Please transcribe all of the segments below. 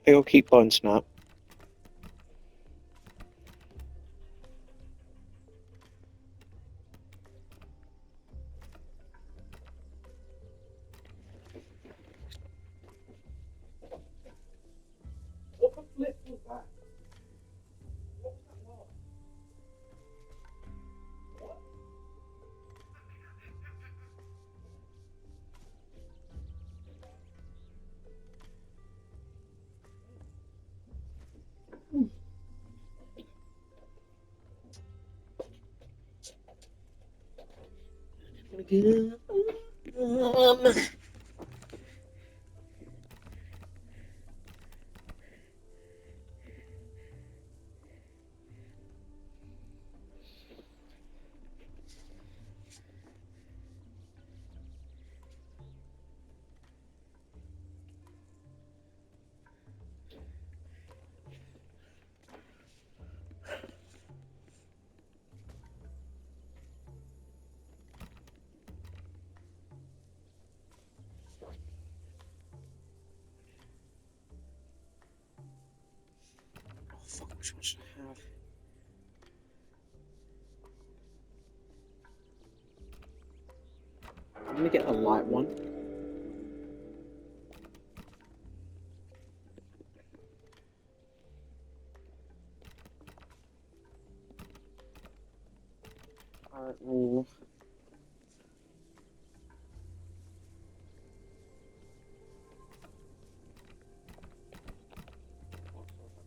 They'll keep blowing snap. What the flip was that? What was that noise? What? Fuck, which one should I have? I'm gonna get the light one. Alright, well.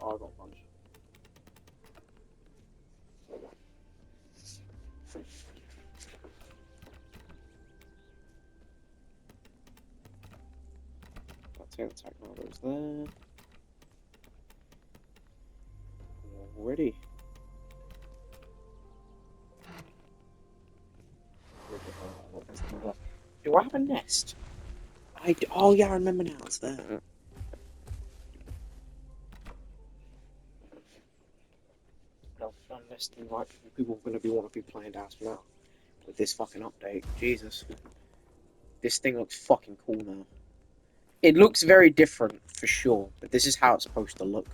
Oh, I got a bunch. Tail attack models there. Already. Do I have a nest? Oh yeah, I remember now. It's there. Nesting, right? People are going to want to be playing Dash now with this fucking update. Jesus, this thing looks fucking cool now. It looks very different for sure, but this is how it's supposed to look.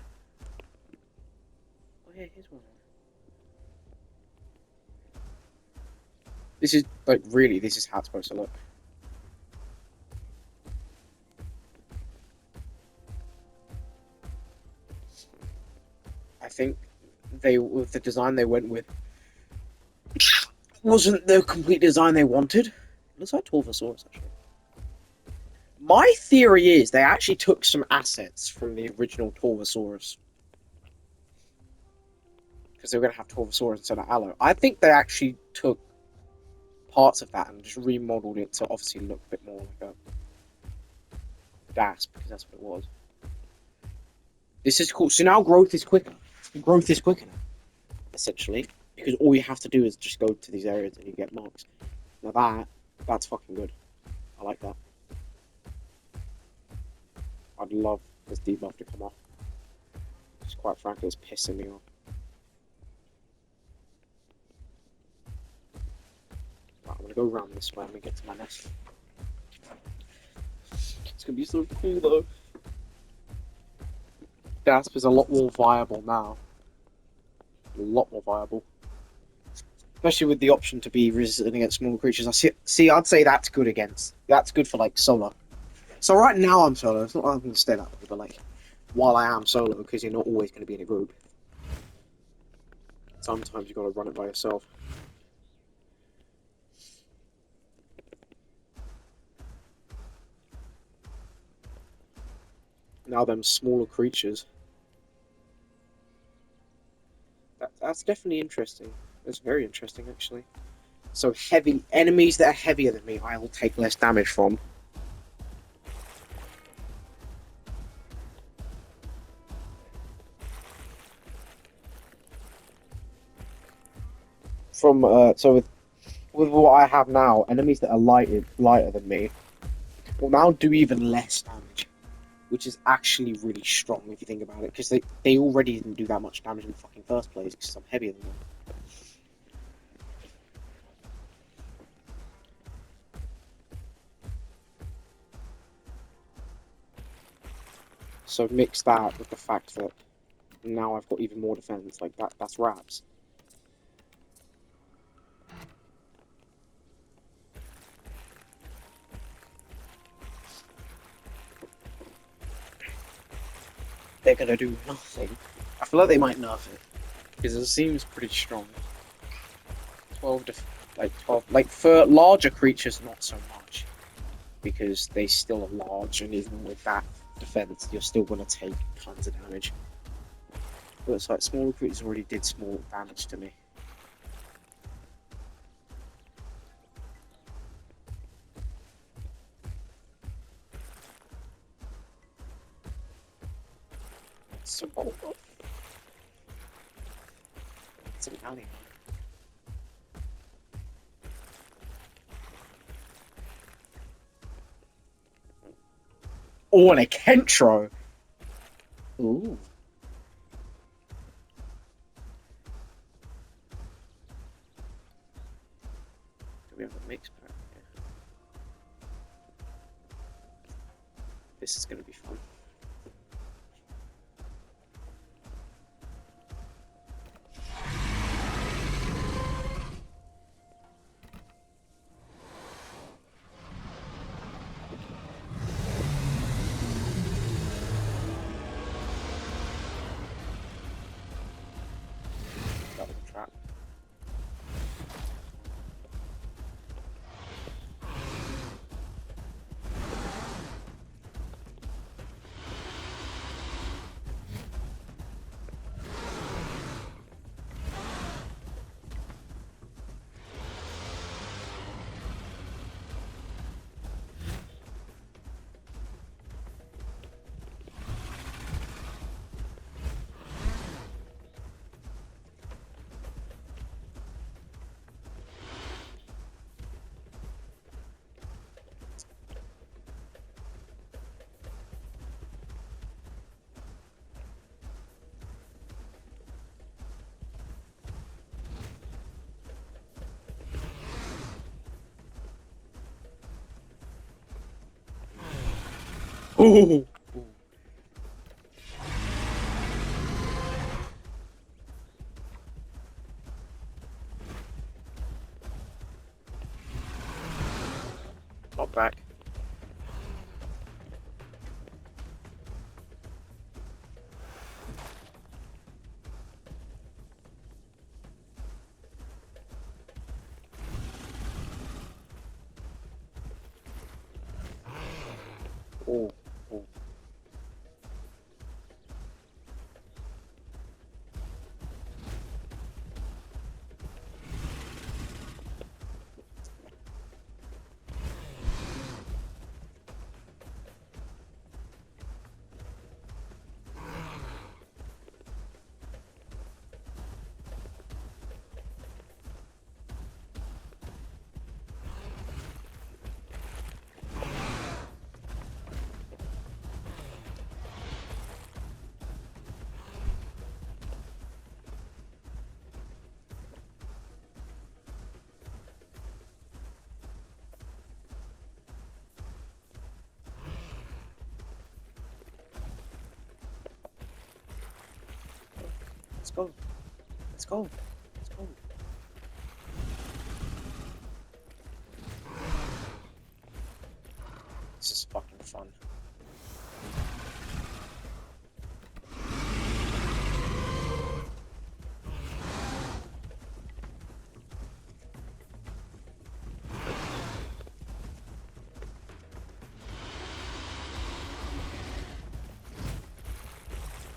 Oh yeah, here's one. This is like really, this is how it's supposed to look. I think with the design they went with wasn't the complete design they wanted. It looks like Torvosaurus actually. My theory is they actually took some assets from the original Torvosaurus. Because they were going to have Torvosaurus instead of Allo. I think they actually took parts of that and just remodeled it to obviously look a bit more like a DAS, because that's what it was. This is cool. So now growth is quicker. Growth is quicker now, essentially. Because all you have to do is just go to these areas and you get marks. Now that's fucking good. I like that. I'd love this debuff to come off. Just quite frankly, it's pissing me off. Right, I'm gonna go around this way and get to my nest. It's gonna be so cool though. Gasp is a lot more viable now. A lot more viable. Especially with the option to be resistant against small creatures. I'd say that's good against. That's good for like solo. So right now I'm solo. It's not like I'm going to stay that way, but like while I am solo, because you're not always going to be in a group. Sometimes you've got to run it by yourself. Now them smaller creatures. That's definitely interesting. That's very interesting actually. So heavy enemies that are heavier than me, I will take less damage from. So with what I have now, enemies that are lighter than me will now do even less damage, which is actually really strong if you think about it, because they already didn't do that much damage in the fucking first place because I'm heavier than them. So mix that with the fact that now I've got even more defense. Like that's raps. They're gonna do nothing. I feel like they might nerf it because it seems pretty strong. 12, like for larger creatures, not so much because they still are large, and even with that defense, you're still gonna take tons of damage. But it's like smaller creatures already did small damage to me. So it's an alley. Oh, and a Kentro. Ooh. Do we have a mix pack? Yeah. This is gonna be fun. That was a trap. Ooh. Not back. Oh. Oh. Let's go. Let's go. Let's go. This is fucking fun.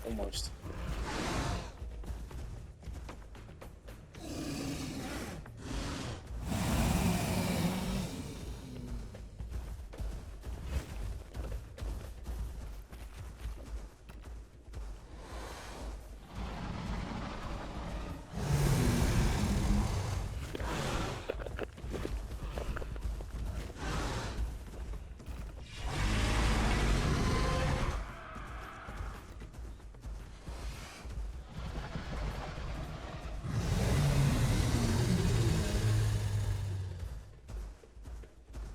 Almost.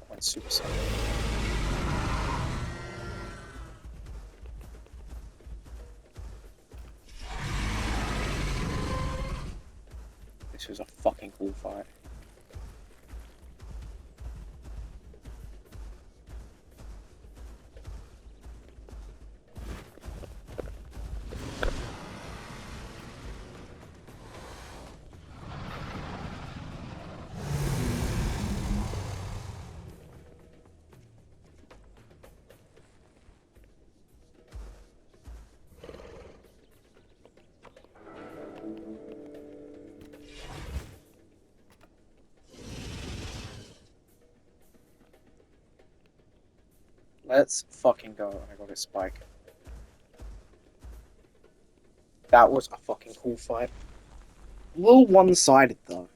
Quite super sad. This was a fucking cool fight. Let's fucking go. I got it, Spike. That was a fucking cool fight. A little one-sided though,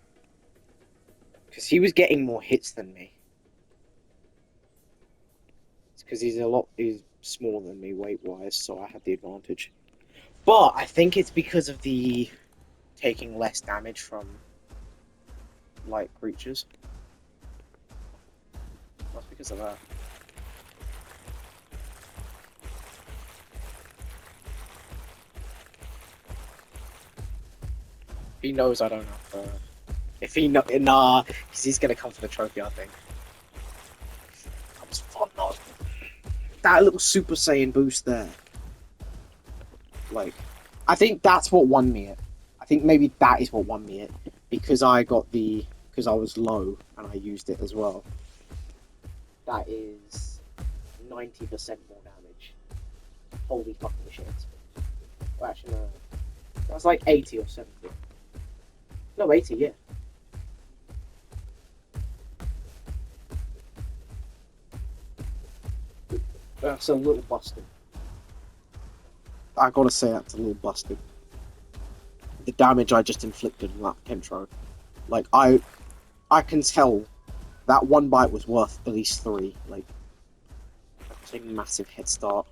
because he was getting more hits than me. It's because he's smaller than me weight-wise, so I had the advantage. But I think it's because of the taking less damage from light creatures. That's because of that. He knows I don't have. If he nah, because he's gonna come for the trophy. I think that was fun though. That little Super Saiyan boost there. Like, I think that's what won me it. I think maybe that is what won me it because I was low and I used it as well. That is 90% more damage. Holy fucking shit! Well, actually, no, that's like 80 or 70. No, 80, yeah. That's a little busted. I gotta say that's a little busted. The damage I just inflicted on that Kentro. Like, I can tell that one bite was worth at least 3. Like, that's a massive head start.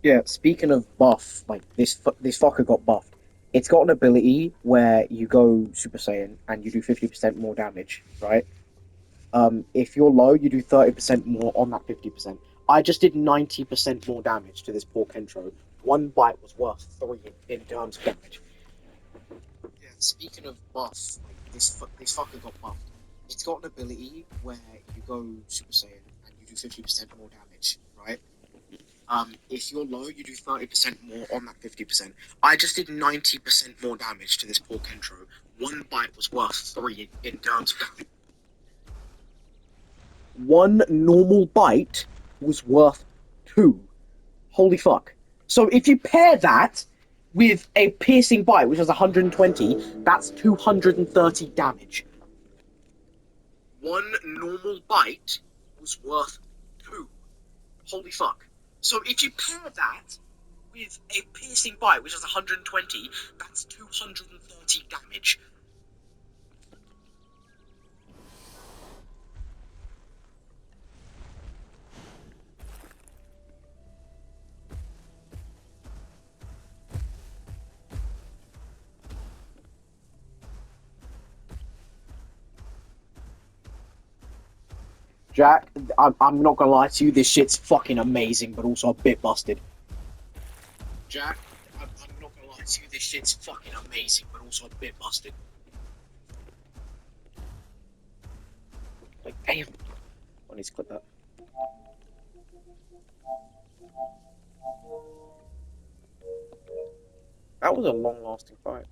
Yeah, speaking of buff, like this fucker got buffed. It's got an ability where you go Super Saiyan and you do 50% more damage, right? If you're low, you do 30% more on that 50%. I just did 90% more damage to this poor Kentro. One bite was worth 3 in terms of damage. Yeah, speaking of buff, like this fucker got buffed. It's got an ability where you go Super Saiyan and you do 50% more damage, right? If you're low, you do 30% more on that 50%. I just did 90% more damage to this poor Kentro. One bite was worth 3 in terms of damage. One normal bite was worth 2. Holy fuck. So if you pair that with a piercing bite, which was 120, that's 230 damage. One normal bite was worth 2. Holy fuck. So if you pair that with a piercing bite, which is 120, that's 230 damage. Jack, I'm not gonna lie to you, this shit's fucking amazing, but also a bit busted. Jack, I'm not gonna lie to you, this shit's fucking amazing, but also a bit busted. Like, damn. I need to clip that. That was a long lasting fight.